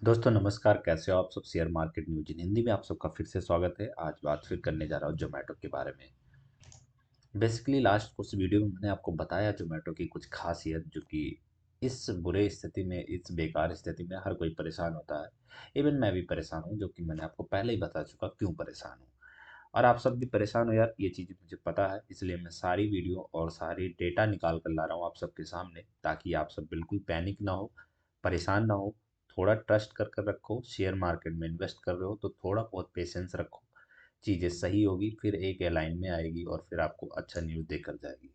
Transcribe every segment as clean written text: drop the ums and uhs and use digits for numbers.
दोस्तों नमस्कार, कैसे हो आप सब। Share market news in Hindi में आप सबका फिर से स्वागत है। आज बात फिर करने जा रहा हूँ जोमेटो के बारे में। बेसिकली लास्ट कुछ वीडियो में मैंने आपको बताया जोमेटो की कुछ खासियत, जो कि इस बुरे स्थिति में, इस बेकार स्थिति में हर कोई परेशान होता है। इवन मैं भी परेशान हूँ, जो कि मैंने आपको पहले ही बता चुका क्यों परेशान हूँ। और आप सब भी परेशान हो यार, ये चीज़ मुझे पता है, इसलिए मैं सारी वीडियो और सारी डेटा निकाल कर ला रहा हूँ आप सबके सामने, ताकि आप सब बिल्कुल पैनिक ना हो, परेशान ना हो। थोड़ा ट्रस्ट कर कर रखो। शेयर मार्केट में इन्वेस्ट कर रहे हो तो थोड़ा बहुत पेशेंस रखो। चीज़ें सही होगी, फिर एक लाइन में आएगी और फिर आपको अच्छा न्यूज़ देकर जाएगी।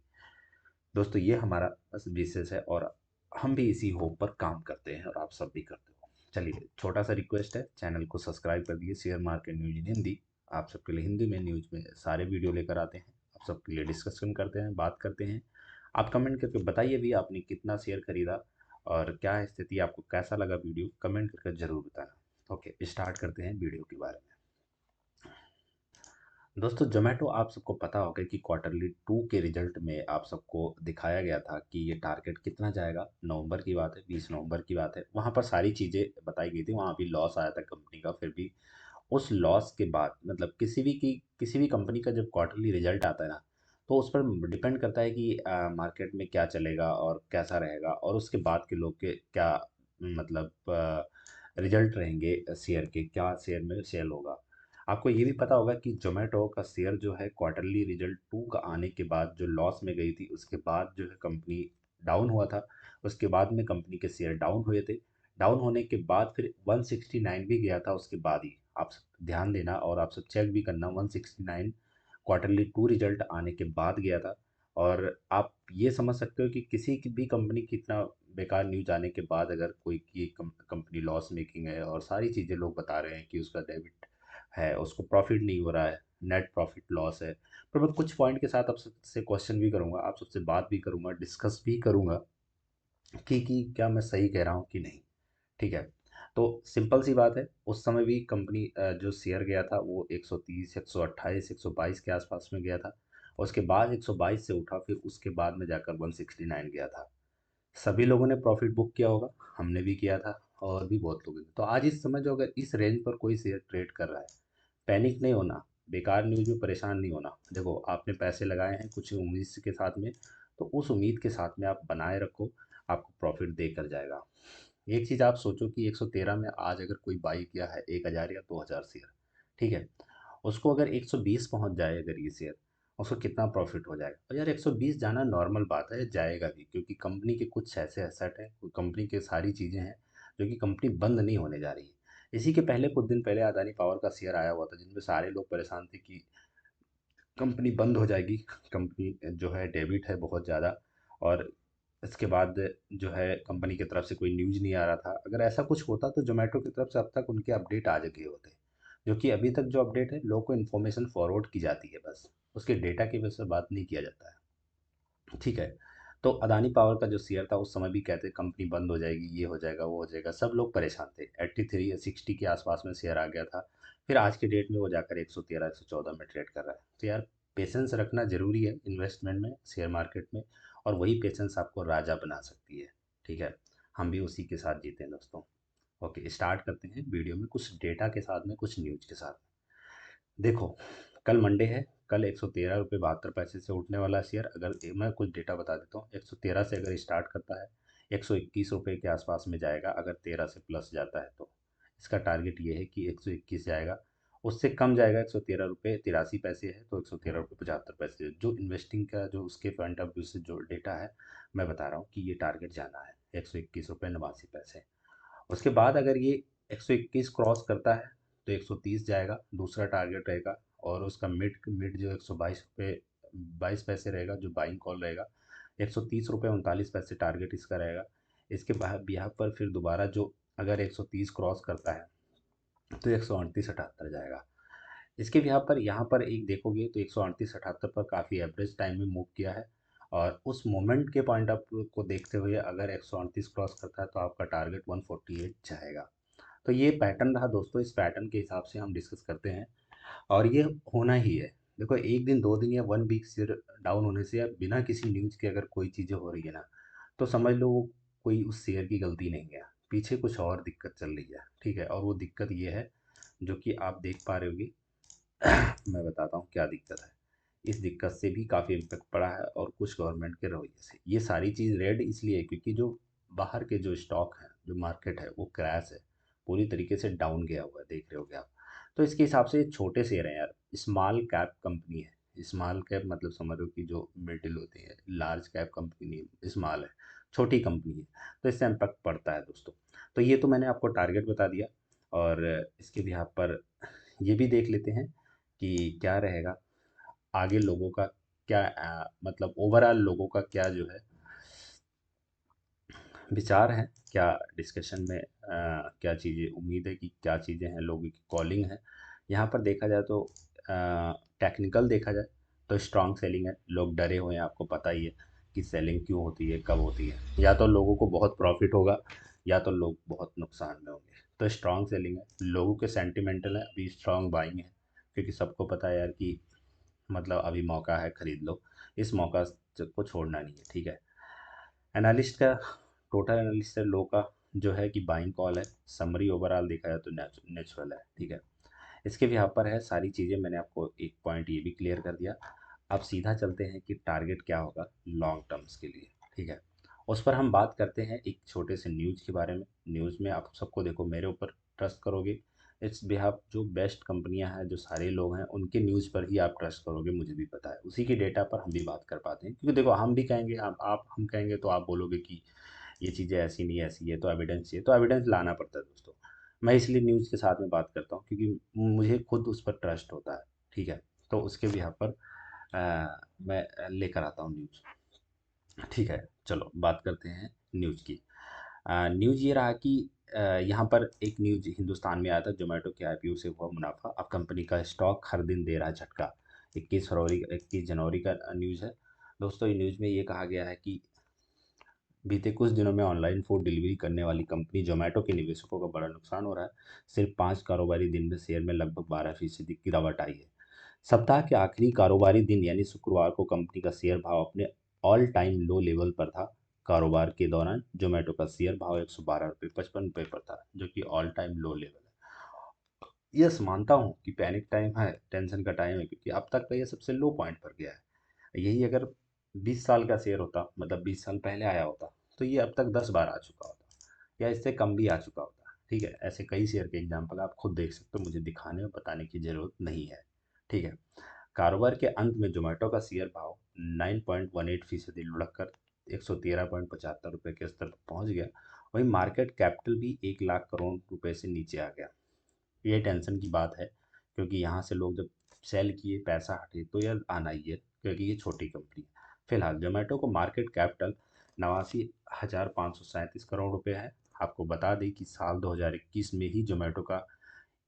दोस्तों ये हमारा बस विशेष है, और हम भी इसी होप पर काम करते हैं और आप सब भी करते हो। चलिए, छोटा सा रिक्वेस्ट है, चैनल को सब्सक्राइब कर दिए। Share market news in Hindi आप सबके लिए हिंदी में न्यूज में सारे वीडियो लेकर आते हैं, आप सबके लिए डिस्कशन करते हैं, बात करते हैं। आप कमेंट करके बताइए भी आपने कितना शेयर खरीदा और क्या है स्थिति, आपको कैसा लगा वीडियो, कमेंट करके ज़रूर बताना। ओके, स्टार्ट करते हैं वीडियो के बारे में। दोस्तों जोमेटो, आप सबको पता होगा कि क्वार्टरली टू के रिजल्ट में आप सबको दिखाया गया था कि ये टारगेट कितना जाएगा। नवंबर की बात है, 20 नवंबर की बात है। वहाँ पर सारी चीज़ें बताई गई थी, वहाँ भी लॉस आया था कंपनी का। फिर भी उस लॉस के बाद, मतलब किसी भी कंपनी का जब क्वार्टरली रिजल्ट आता है ना, तो उस पर डिपेंड करता है कि मार्केट में क्या चलेगा और कैसा रहेगा, और उसके बाद के लोग के क्या, मतलब रिजल्ट रहेंगे शेयर के, क्या शेयर में सेल होगा। आपको ये भी पता होगा कि जोमेटो का शेयर जो है क्वार्टरली रिजल्ट टू का आने के बाद जो लॉस में गई थी, उसके बाद जो है कंपनी डाउन हुआ था। उसके बाद में कंपनी के शेयर डाउन हुए थे। डाउन होने के बाद फिर 169 भी गया था उसके बाद ही। आप सब ध्यान देना और आप सब चेक भी करना, 169 क्वार्टरली टू रिजल्ट आने के बाद गया था। और आप ये समझ सकते हो कि किसी की भी कंपनी कितना बेकार न्यूज आने के बाद, अगर कोई की कंपनी लॉस मेकिंग है और सारी चीज़ें लोग बता रहे हैं कि उसका डेबिट है, उसको प्रॉफिट नहीं हो रहा है, नेट प्रॉफिट लॉस है। पर मैं कुछ पॉइंट के साथ आप सबसे क्वेश्चन भी करूंगा, आप सबसे बात भी करूंगा, डिस्कस भी करूंगा कि क्या मैं सही कह रहा हूँ कि नहीं। ठीक है। तो सिंपल सी बात है, उस समय भी कंपनी जो शेयर गया था वो 130, 128, 122 के आसपास में गया था। उसके बाद 122 से उठा, फिर उसके बाद में जाकर 169 गया था। सभी लोगों ने प्रॉफिट बुक किया होगा, हमने भी किया था, और भी बहुत लोगों ने। तो आज इस समय जो अगर इस रेंज पर कोई शेयर ट्रेड कर रहा है, पैनिक नहीं होना, बेकार न्यूज़ में परेशान नहीं होना। देखो, आपने पैसे लगाए हैं कुछ उम्मीद के साथ में, तो उस उम्मीद के साथ में आप बनाए रखो, आपको प्रॉफिट देकर जाएगा। एक चीज़ आप सोचो कि 113 में आज अगर कोई बाई किया है 1000 या 2000 शेयर, ठीक है, उसको अगर 120 पहुंच जाए अगर ये शेयर, उसको कितना प्रॉफिट हो जाएगा। और यार 120 जाना नॉर्मल बात है, जाएगा भी, क्योंकि कंपनी के कुछ ऐसे एसेट हैं, कंपनी के सारी चीज़ें हैं जो कि कंपनी बंद नहीं होने जा रही है। इसी के पहले कुछ दिन पहले अदानी पावर का शेयर आया हुआ था, जिनमें सारे लोग परेशान थे कि कंपनी बंद हो जाएगी। कंपनी जो है डेबिट है बहुत ज़्यादा, और इसके बाद जो है कंपनी की तरफ से कोई न्यूज़ नहीं आ रहा था। अगर ऐसा कुछ होता तो जोमेटो की तरफ से अब तक उनके अपडेट आ गए होते, जो कि अभी तक जो अपडेट है लोगों को इन्फॉर्मेशन फॉरवर्ड की जाती है, बस उसके डेटा की वजह से बात नहीं किया जाता है। ठीक है। तो अदानी पावर का जो शेयर था, उस समय भी कहते कंपनी बंद हो जाएगी, ये हो जाएगा, वो हो जाएगा, सब लोग परेशान थे। 83 या 60 के आसपास में शेयर आ गया था। फिर आज के डेट में वो जाकर 113, 114 में ट्रेड कर रहा है। तो यार, पेशेंस रखना ज़रूरी है इन्वेस्टमेंट में, शेयर मार्केट में, और वही पेशेंस आपको राजा बना सकती है। ठीक है। हम भी उसी के साथ जीते हैं दोस्तों। ओके, स्टार्ट करते हैं वीडियो में कुछ डेटा के साथ में, कुछ न्यूज़ के साथ। देखो, कल मंडे है। कल 113 रुपये 72 पैसे से उठने वाला शेयर, अगर मैं कुछ डेटा बता देता हूँ, 113 से अगर स्टार्ट करता है, 121 रुपये के आसपास में जाएगा। अगर 13 से प्लस जाता है तो इसका टारगेट ये है कि 121 जाएगा। उससे कम जाएगा, 113 रुपये 83 पैसे है, तो 113 रुपये 75 पैसे। जो इन्वेस्टिंग का जो उसके पॉइंट ऑफ व्यू से जो डेटा है, मैं बता रहा हूँ कि ये टारगेट जाना है 121 रुपये 89 पैसे। उसके बाद अगर ये 121 क्रॉस करता है तो 130 जाएगा, दूसरा टारगेट रहेगा। और उसका मिड मिड जो 122 रुपये 22 पैसे रहेगा, जो बाइंग कॉल रहेगा। 130 रुपये 39 पैसे टारगेट इसका रहेगा। इसके बाद बिहार पर फिर दोबारा जो, अगर 130 क्रॉस करता है तो 138 78 जाएगा। इसके भी यहाँ पर एक देखोगे तो 138 78 पर काफ़ी एवरेज टाइम में मूव किया है। और उस मोमेंट के पॉइंट ऑफ को देखते हुए अगर 138 क्रॉस करता है तो आपका टारगेट 148 जाएगा। तो ये पैटर्न रहा दोस्तों, इस पैटर्न के हिसाब से हम डिस्कस करते हैं, और ये होना ही है। देखो, एक दिन, 2 दिन या 1 वीक शेयर डाउन होने से, या बिना किसी न्यूज़ के अगर कोई चीज़ें हो रही है ना, तो समझ लो वो कोई उस शेयर की गलती नहीं है। पीछे कुछ और दिक्कत चल रही है, ठीक है। और वो दिक्कत ये है जो कि आप देख पा रहे होगी। मैं बताता हूँ क्या दिक्कत है। इस दिक्कत से भी काफ़ी इम्पेक्ट पड़ा है और कुछ गवर्नमेंट के रवैये से। ये सारी चीज़ रेड इसलिए है क्योंकि जो बाहर के जो स्टॉक हैं, जो मार्केट है वो क्रैश है, पूरी तरीके से डाउन गया हुआ है, देख रहे होगे आप। तो इसके हिसाब से ये छोटे शेयर हैं यार, स्मॉल कैप कंपनी है। स्मॉल कैप मतलब समझ लो कि जो मिडिल होती है, लार्ज कैप कंपनी नहीं, स्मॉल है, छोटी कंपनी है। तो इससे इम्पैक्ट पड़ता है दोस्तों। तो ये तो मैंने आपको टारगेट बता दिया। और इसके भी यहाँ पर ये भी देख लेते हैं कि क्या रहेगा आगे, लोगों का क्या मतलब ओवरऑल लोगों का क्या जो है विचार है, क्या डिस्कशन में क्या चीज़ें, उम्मीद है कि क्या चीज़ें हैं, लोगों की कॉलिंग है। यहाँ पर देखा जाए तो टेक्निकल देखा जाए तो स्ट्रॉन्ग सेलिंग है, लोग डरे हुए हैं, आपको पता ही है कि सेलिंग क्यों होती है, कब होती है। या तो लोगों को बहुत प्रॉफिट होगा या तो लोग बहुत नुकसान में होंगे। तो स्ट्रॉन्ग सेलिंग है, लोगों के सेंटिमेंटल है, अभी स्ट्रॉन्ग बाइंग है, क्योंकि सबको पता है यार कि मतलब अभी मौका है, खरीद लो, इस मौका को छोड़ना नहीं है, ठीक है। एनालिस्ट का, टोटल एनालिस्ट है लो का जो है कि बाइंग कॉल है। समरी ओवरऑल देखा जाए तो नेचुरल है, ठीक है। इसके भी यहाँ पर है सारी चीज़ें, मैंने आपको एक पॉइंट ये भी क्लियर कर दिया। अब सीधा चलते हैं कि टारगेट क्या होगा लॉन्ग टर्म्स के लिए, ठीक है। उस पर हम बात करते हैं एक छोटे से न्यूज़ के बारे में। न्यूज़ में आप सबको, देखो मेरे ऊपर ट्रस्ट करोगे, इस बिहाफ जो बेस्ट कंपनियां हैं, जो सारे लोग हैं, उनके न्यूज़ पर ही आप ट्रस्ट करोगे, मुझे भी पता है। उसी की डेटा पर हम भी बात कर पाते हैं, क्योंकि देखो हम भी कहेंगे, आप हम कहेंगे तो आप बोलोगे कि ये चीज़ें ऐसी नहीं ऐसी है, तो एविडेंस चाहिए, तो एविडेंस लाना पड़ता है दोस्तों। मैं इसलिए न्यूज़ के साथ में बात करता हूँ क्योंकि मुझे खुद उस पर ट्रस्ट होता है, ठीक है। तो उसके भी यहाँ पर मैं लेकर आता हूँ न्यूज़, ठीक है। चलो बात करते हैं न्यूज़ की। न्यूज़ ये रहा कि यहाँ पर एक न्यूज़ हिंदुस्तान में आया था, जोमेटो के आईपीओ से हुआ मुनाफा, अब कंपनी का स्टॉक हर दिन दे रहा है झटका। 21 जनवरी का न्यूज़ है दोस्तों। ये न्यूज़ में ये कहा गया है कि बीते कुछ दिनों में ऑनलाइन फूड डिलीवरी करने वाली कंपनी जोमेटो के निवेशकों का बड़ा नुकसान हो रहा है। सिर्फ 5 कारोबारी दिन में शेयर में लगभग 12% की गिरावट आई है। सप्ताह के आखिरी कारोबारी दिन यानी शुक्रवार को कंपनी का शेयर भाव अपने ऑल टाइम लो लेवल पर था। कारोबार के दौरान जोमेटो का शेयर भाव 112 रुपये 55 रुपये पर था, जो कि ऑल टाइम लो लेवल है। यस, मानता हूँ कि पैनिक टाइम है, टेंशन का टाइम है, क्योंकि अब तक का ये सबसे लो पॉइंट पर गया है। यही अगर 20 साल का शेयर होता, मतलब 20 साल पहले आया होता, तो ये अब तक 10 बार आ चुका होता, या इससे कम भी आ चुका होता, ठीक है। ऐसे कई शेयर के एग्जाम्पल आप खुद देख सकते हो, मुझे दिखाने और बताने की ज़रूरत नहीं है, ठीक है। कारोबार के अंत में जोमेटो का शेयर भाव 9.18% लुढ़क कर 113.75 रुपये के स्तर पर पहुंच गया। वहीं मार्केट कैपिटल भी 1 लाख करोड़ रुपए से नीचे आ गया। ये टेंशन की बात है, क्योंकि यहाँ से लोग जब सेल किए, पैसा हटे, तो यह आना ही है, क्योंकि ये छोटी कंपनी है। फिलहाल जोमेटो को मार्केट कैपिटल 89,537 करोड़ रुपए है। आपको बता दें कि साल 2021 में ही जोमेटो का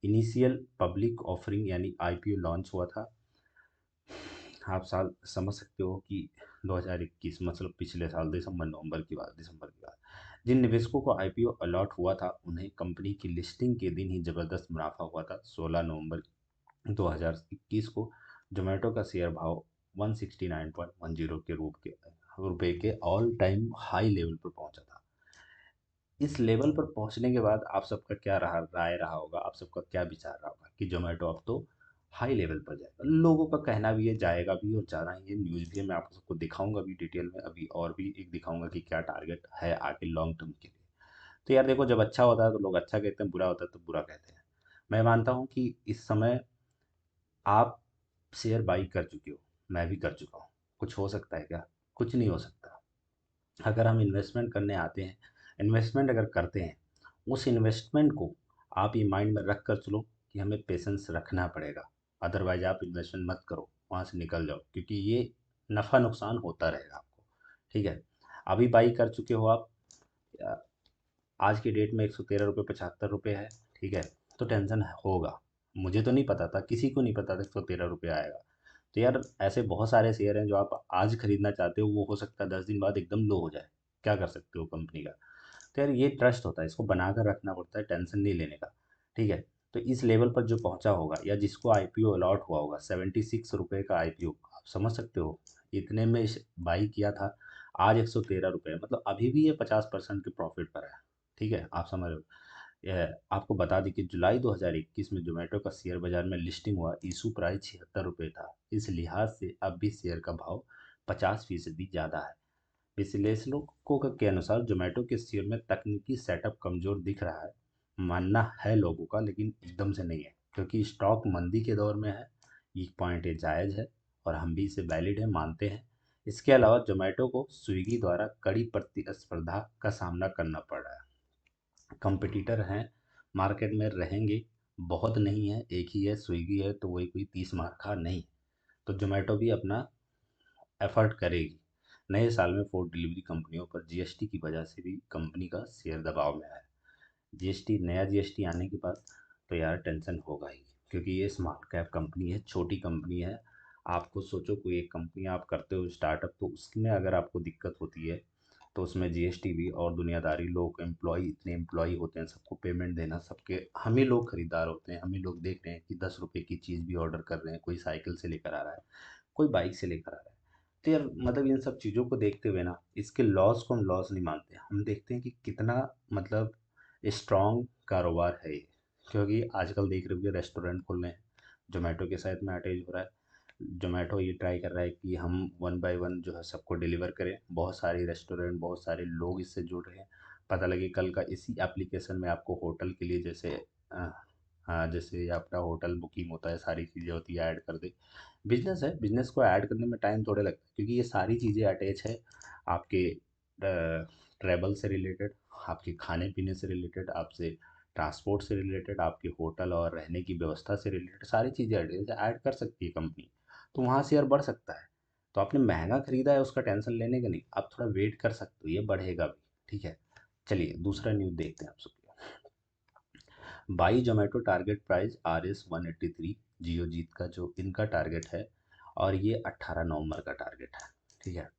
इनिशियल पब्लिक ऑफरिंग यानी आईपीओ लॉन्च हुआ था। आप साल समझ सकते हो कि 2021 मतलब पिछले साल दिसंबर की बात। जिन निवेशकों को आईपीओ अलॉट हुआ था, उन्हें कंपनी की लिस्टिंग के दिन ही जबरदस्त मुनाफा हुआ था। 16 नवंबर 2021 को जोमेटो का शेयर भाव 169.10 के रुपए के ऑल टाइम हाई लेवल पर पहुंचा था। इस लेवल पर पहुंचने के बाद आप सबका क्या राय रहा होगा, आप सबका क्या विचार रहा होगा कि जोमेटो अब तो हाई लेवल पर जाएगा। लोगों का कहना भी है, जाएगा भी और जाना ही है। न्यूज़ भी है, मैं आप सबको दिखाऊंगा भी डिटेल में, अभी और भी एक दिखाऊंगा कि क्या टारगेट है आगे लॉन्ग टर्म के लिए। तो यार देखो, जब अच्छा होता है तो लोग अच्छा कहते हैं, बुरा होता है तो बुरा कहते हैं। मैं मानता हूँ कि इस समय आप शेयर बाई कर चुके हो, मैं भी कर चुका हूँ। कुछ हो सकता है क्या? कुछ नहीं हो सकता। अगर हम इन्वेस्टमेंट करने आते हैं, इन्वेस्टमेंट अगर करते हैं, उस इन्वेस्टमेंट को आप ये माइंड में रख कर चलो कि हमें पेशेंस रखना पड़ेगा। अदरवाइज आप इन्वेस्टमेंट मत करो, वहाँ से निकल जाओ, क्योंकि ये नफ़ा नुकसान होता रहेगा आपको, ठीक है। अभी बाई कर चुके हो आप, आज की डेट में 113 रुपये 75 रुपये है, ठीक है। तो टेंशन होगा, मुझे तो नहीं पता था, किसी को नहीं पता था 113 रुपये आएगा। तो यार ऐसे बहुत सारे शेयर हैं जो आप आज खरीदना चाहते हो, वो हो सकता है 10 दिन बाद एकदम लो हो जाए। क्या कर सकते हो कंपनी का? तो यार ये ट्रस्ट होता है, इसको बना कर रखना पड़ता है, टेंशन नहीं लेने का, ठीक है। तो इस लेवल पर जो पहुंचा होगा या जिसको आईपीओ अलॉट हुआ होगा, 76 रुपये का आईपीओ, आप समझ सकते हो इतने में बाई किया था, आज 113 रुपये, मतलब अभी भी ये 50% के प्रॉफिट पर है, ठीक है, आप समझ रहे हो। आपको बता दें कि जुलाई 2021 में जोमेटो का शेयर बाजार में लिस्टिंग हुआ, इशू प्राइस 76 रुपये था। इस लिहाज से अब भी शेयर का भाव 50% ज़्यादा है। विश्लेषकों के अनुसार जोमेटो के शेयर में तकनीकी सेटअप कमजोर दिख रहा है, मानना है लोगों का, लेकिन एकदम से नहीं है, क्योंकि स्टॉक मंदी के दौर में है। ये पॉइंट ये जायज़ है और हम भी इसे वैलिड है मानते हैं। इसके अलावा जोमेटो को स्विगी द्वारा कड़ी प्रतिस्पर्धा का सामना करना पड़ रहा है। कंपटीटर हैं, मार्केट में रहेंगे, बहुत नहीं है, एक ही है, स्विगी है, तो वही कोई 30 मार नहीं। तो जोमेटो भी अपना एफर्ट करेगी। नए साल में फूड डिलीवरी कंपनियों पर जीएसटी की वजह से भी कंपनी का शेयर दबाव में है। जीएसटी, नया जीएसटी आने के बाद तो यार टेंशन होगा ही, क्योंकि ये स्मॉल कैप कंपनी है, छोटी कंपनी है। आपको सोचो, कोई एक कंपनी आप करते हो स्टार्टअप, तो उसमें अगर आपको दिक्कत होती है तो उसमें जीएसटी भी और दुनियादारी, लोग एम्प्लॉय, इतने एम्प्लॉय होते हैं, सबको पेमेंट देना, सबके, हम ही लोग खरीदार होते हैं। हम ही लोग देख रहे हैं कि 10 रुपए की चीज़ भी ऑर्डर कर रहे हैं, कोई साइकिल से लेकर आ रहा है, कोई बाइक से लेकर आ रहा है। तो यार मतलब इन सब चीज़ों को देखते हुए ना, इसके लॉस को हम लॉस नहीं मानते, हम देखते हैं कि कितना मतलब स्ट्रॉन्ग कारोबार है ये। क्योंकि आजकल देख रहे हो कि रेस्टोरेंट खुल रहे हैं, जोमेटो के साथ में अटैच हो रहा है। जोमेटो ये ट्राई कर रहा है कि हम वन बाय वन जो है सबको डिलीवर करें। बहुत सारी रेस्टोरेंट, बहुत सारे लोग इससे जुड़ रहे हैं। पता लगे कल का इसी एप्लीकेशन में आपको होटल के लिए, जैसे हाँ, जैसे आपका होटल बुकिंग होता है, सारी चीज़ें होती है, ऐड कर दे। बिजनेस है, बिजनेस को ऐड करने में टाइम थोड़े लगता है, क्योंकि ये सारी चीज़ें अटैच है आपके ट्रैवल से रिलेटेड, आपके खाने पीने से रिलेटेड, आपसे ट्रांसपोर्ट से रिलेटेड, आपके होटल और रहने की व्यवस्था से रिलेटेड, सारी चीज़ें ऐड कर सकती है कंपनी। तो वहाँ शेयर बढ़ सकता है। तो आपने महंगा खरीदा है, उसका टेंशन लेने का नहीं, आप थोड़ा वेट कर सकते हो, ये बढ़ेगा भी। ठीक है, चलिए दूसरा न्यूज़ देखते हैं आप सबके। By Zomato target price RS 183, जियो जीत का जो इनका टारगेट है, और ये 18 नवंबर का टारगेट है। ठीक है,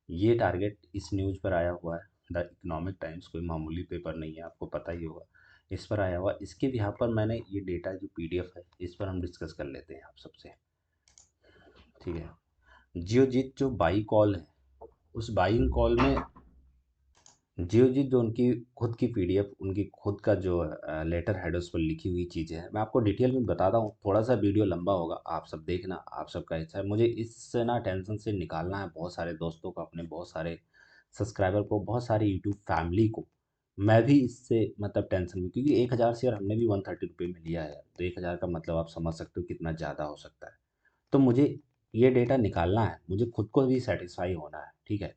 ये टारगेट इस न्यूज़ पर आया हुआ है। द इकोनॉमिक टाइम्स कोई मामूली पेपर नहीं है, आपको पता ही होगा। इस पर आया हुआ, इसके यहाँ पर मैंने ये डेटा जो पीडीएफ है, इस पर हम डिस्कस कर लेते हैं आप सबसे। ठीक है, जियोजीत जो बाई कॉल है, उस बाइंग कॉल में जियोजीत जो उनकी खुद की पीडीएफ, उनकी खुद का जो लेटर हेड उस पर लिखी हुई चीज़ें हैं, मैं आपको डिटेल में बताता हूँ। थोड़ा सा वीडियो लंबा होगा, आप सब देखना, आप सबका इच्छा है। मुझे इससे ना टेंशन से निकालना है बहुत सारे दोस्तों को, अपने बहुत सारे सब्सक्राइबर को, बहुत सारे यूट्यूब फैमिली को। मैं भी इससे मतलब टेंशन में, क्योंकि 1000 शेयर हमने भी 130 रुपये में लिया है, तो 1000 का मतलब आप समझ सकते हो कितना ज़्यादा हो सकता है। तो मुझे ये डेटा निकालना है, मुझे खुद को भी सेटिस्फाई होना है। ठीक है,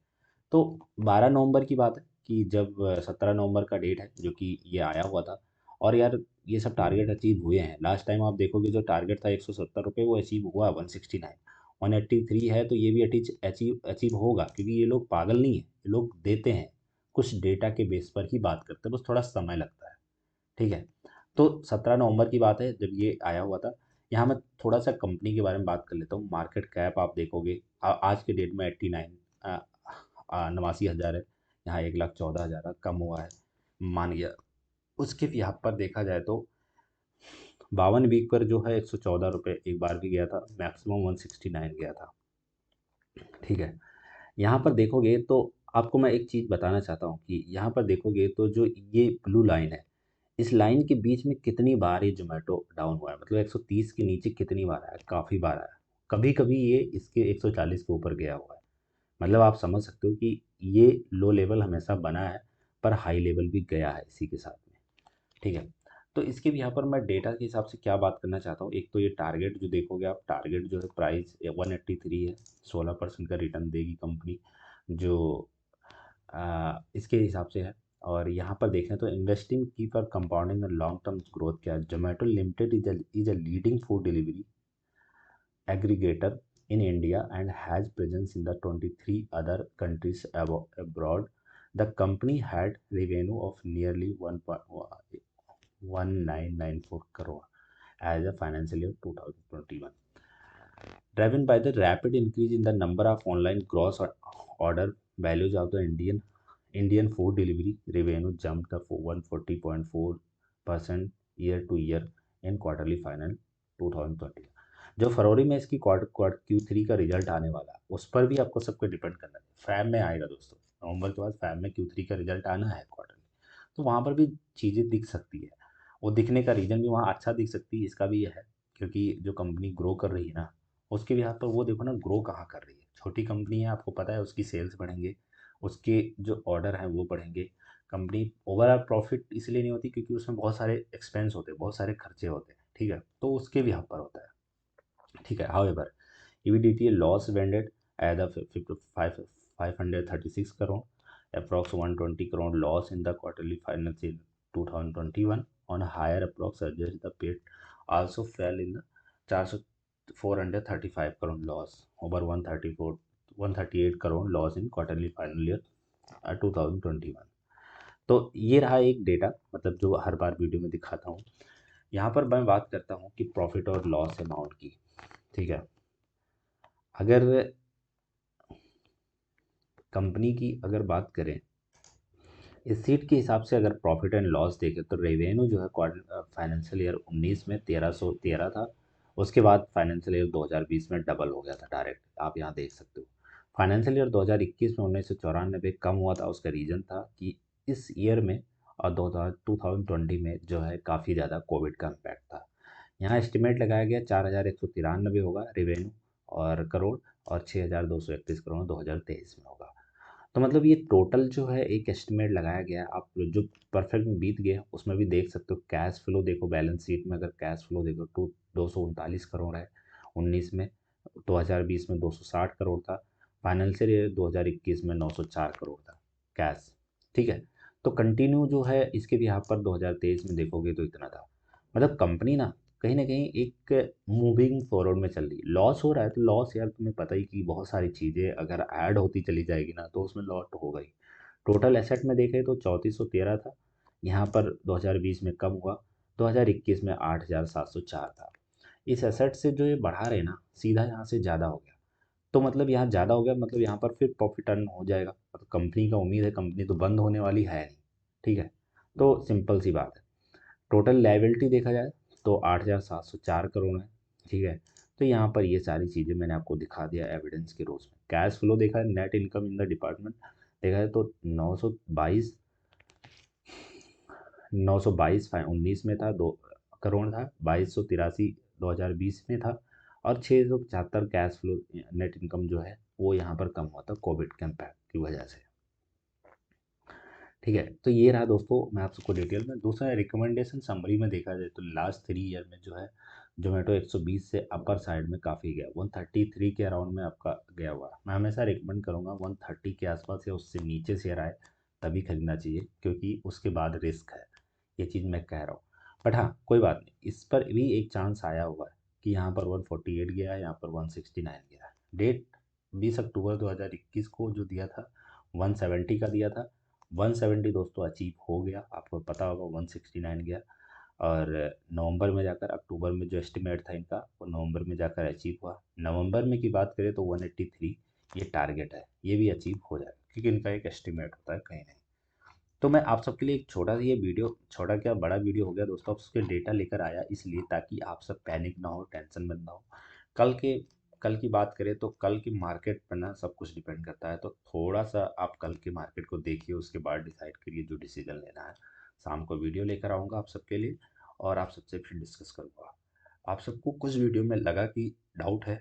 तो 12 नवंबर की बात है कि जब 17 नवंबर का डेट है जो कि ये आया हुआ था। और यार ये सब टारगेट अचीव हुए हैं। लास्ट टाइम आप देखोगे जो टारगेट था 170 रुपये, वो अचीव हुआ 169। 183 है, तो ये भी अचीव अचीव होगा, क्योंकि ये लोग पागल नहीं है, ये लोग देते हैं, कुछ डेटा के बेस पर ही बात करते हैं, बस थोड़ा समय लगता है। ठीक है, तो 17 नवंबर की बात है जब ये आया हुआ था। यहाँ मैं थोड़ा सा कंपनी के बारे में बात कर लेता हूँ। मार्केट कैप आप देखोगे, आज के डेट में 89, 89,000 है। यहाँ 1,14,000 है, कम हुआ है मान गया। उसके यहाँ पर देखा जाए तो 52 वीक पर जो है 114 रुपये एक बार भी गया था, मैक्सिमम 169 गया था। ठीक है, यहाँ पर देखोगे तो आपको मैं एक चीज़ बताना चाहता हूँ कि यहाँ पर देखोगे तो जो ये ब्लू लाइन है, इस लाइन के बीच में कितनी बार ये जोमेटो डाउन हुआ है, मतलब 130 के नीचे कितनी बार आया, काफ़ी बार आया। कभी कभी ये इसके 140 के ऊपर गया हुआ है। मतलब आप समझ सकते हो कि ये लो लेवल हमेशा बना है, पर हाई लेवल भी गया है इसी के साथ में। ठीक है, तो इसके भी यहाँ पर मैं डेटा के हिसाब से क्या बात करना चाहता हूँ। एक तो ये टारगेट जो देखोगे आप, टारगेट जो है प्राइस 183 है, 16% का रिटर्न देगी कंपनी, जो इसके हिसाब से है। और यहाँ पर देखें तो इन्वेस्टिंग की for compounding long term growth क्या है। Zomato limited is a leading food delivery aggregator in India and has presence in the 23 other countries abroad. The company had revenue of nearly 1.1994 crore as a financial year 2021, driven by the rapid increase in the number of online gross order values of the Indian food delivery revenue jumped up 140.4% year to year in quarterly final 2020। जो फरवरी में इसकी Q3 का result आने वाला है, उस पर भी आपको सबको डिपेंड करना है। फैब में आएगा दोस्तों, नवंबर के बाद फैब में Q3 का रिजल्ट आना है क्वार्टरली। तो वहाँ पर भी चीज़ें दिख सकती है। वो दिखने का रीज़न भी वहाँ अच्छा दिख सकती है, इसका भी ये है क्योंकि जो कंपनी ग्रो कर रही है ना, उसके भी हाथ पर वो देखो ना ग्रो कहाँ कर रही है। छोटी कंपनी है, आपको पता है उसकी सेल्स बढ़ेंगे, उसके जो ऑर्डर हैं वो बढ़ेंगे। कंपनी ओवरऑल प्रॉफिट इसलिए नहीं होती क्योंकि उसमें बहुत सारे एक्सपेंस होते हैं, बहुत सारे खर्चे होते हैं, ठीक है, तो उसके भी यहाँ पर होता है, ठीक है। However EBITDA loss widened at the 536 crore, approx 120 crore loss in the quarterly financial 2021 on higher approx adjust the paid also fell in the 400 435 crore loss over 138 crore loss in quarterly final year 2021। तो ये रहा एक डेटा, मतलब जो हर बार वीडियो में दिखाता हूँ। यहाँ पर मैं बात करता हूँ कि प्रॉफिट और लॉस अमाउंट की, ठीक है। अगर कंपनी की अगर बात करें इस सीट के हिसाब से, अगर प्रॉफिट एंड लॉस देखें तो रेवेन्यू जो है क्वार्टर फाइनेंशियल ईयर 19 में 1313 था। उसके बाद फाइनेंशियल ईयर 2020 में डबल हो गया था डायरेक्ट, आप यहाँ देख सकते हो। फाइनेंशियल ईयर 2021 में 1994 कम हुआ था, उसका रीज़न था कि इस ईयर में और 2020 में जो है काफ़ी ज़्यादा कोविड का इम्पैक्ट था। यहाँ एस्टिमेट लगाया गया 4193 होगा रेवेन्यू और करोड़, और 6231 करोड़ 2023 में होगा। तो मतलब ये टोटल जो है एक एस्टिमेट लगाया गया है। आप जो परफेक्ट में बीत गए उसमें भी देख सकते हो। कैश फ्लो देखो, बैलेंस शीट में अगर कैश फ्लो देखो तो 239 करोड़ है 19 में, 2020 में 260 करोड़ था, फाइनेंशियल ईयर 2021 में 904 करोड़ था कैश, ठीक है। तो कंटिन्यू जो है इसके भी यहाँ पर 2023 में देखोगे तो इतना था। मतलब कंपनी ना कहीं एक मूविंग फॉरवर्ड में चल रही है। लॉस हो रहा है तो लॉस यार तुम्हें पता ही कि बहुत सारी चीज़ें अगर ऐड होती चली जाएगी ना तो उसमें लॉस तो होगा ही। टोटल एसेट में देखें तो 3413 था, यहाँ पर 2020 में कम हुआ, 2021 में 8704 था। इस एसेट से जो ये बढ़ा रहे ना सीधा यहाँ से ज़्यादा हो गया, तो मतलब यहाँ ज़्यादा हो गया, मतलब यहाँ पर फिर प्रॉफिट अर्न हो जाएगा। मतलब कंपनी का उम्मीद है, कंपनी तो बंद होने वाली है नहीं, ठीक है। तो सिंपल सी बात है। टोटल लाइबिलिटी देखा जाए तो 8704 करोड़ है, ठीक है। तो यहाँ पर ये सारी चीज़ें मैंने आपको दिखा दिया एविडेंस के रोज में। कैश फ्लो देखा है, net income in the department देखा है तो 922 19 में था, 2 करोड़ था, 2283 2020 में था, और 675 कैश फ्लो नेट इनकम जो है वो यहाँ पर कम हुआ था कोविड के इम्पैक्ट की वजह से, ठीक है। तो ये रहा दोस्तों, मैं आप सबको डिटेल में दूसरा रिकमेंडेशन समरी में देखा जाए तो लास्ट 3 ईयर में जो है जोमेटो 120 से अपर साइड में काफ़ी गया, 133 के अराउंड में आपका गया हुआ। मैं हमेशा रिकमेंड करूँगा 130 के आसपास या उससे नीचे शेयर आए तभी खरीदना चाहिए, क्योंकि उसके बाद रिस्क है, ये चीज़ मैं कह रहा हूँ। बट हाँ कोई बात नहीं, इस पर भी एक चांस आया हुआ है कि यहाँ पर 148 गया है, यहाँ पर 169 गया है। डेट 20 अक्टूबर 2021 को जो दिया था 170 का दिया था, 170 दोस्तों अचीव हो गया, आपको पता होगा 169 गया। और नवंबर में जाकर, अक्टूबर में जो एस्टिमेट था इनका वो नवंबर में जाकर अचीव हुआ। नवंबर में की बात करें तो 183 ये टारगेट है, ये भी अचीव हो जाएगा क्योंकि इनका एक एस्टिमेट होता है कहीं नहीं। तो मैं आप सबके लिए एक छोटा सा ये वीडियो, छोटा क्या बड़ा वीडियो हो गया दोस्तों, आप उसके डेटा लेकर आया इसलिए ताकि आप सब पैनिक ना हो, टेंशन में ना हो। कल के कल की बात करें तो कल की मार्केट पर ना सब कुछ डिपेंड करता है, तो थोड़ा सा आप कल के मार्केट को देखिए, उसके बाद डिसाइड करिए जो डिसीजन लेना है। शाम को वीडियो लेकर आऊँगा आप सबके लिए और आप सबसे फिर डिस्कस करूँगा। आप सबको कुछ वीडियो में लगा कि डाउट है,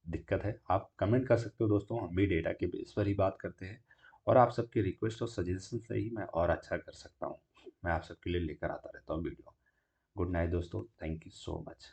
दिक्कत है, आप कमेंट कर सकते हो दोस्तों, हम भी डेटा के बेस पर ही बात करते हैं और आप सबके रिक्वेस्ट और सजेशन से ही मैं और अच्छा कर सकता हूँ। मैं आप सबके लिए लेकर आता रहता हूँ वीडियो। गुड नाइट दोस्तों, थैंक यू सो मच।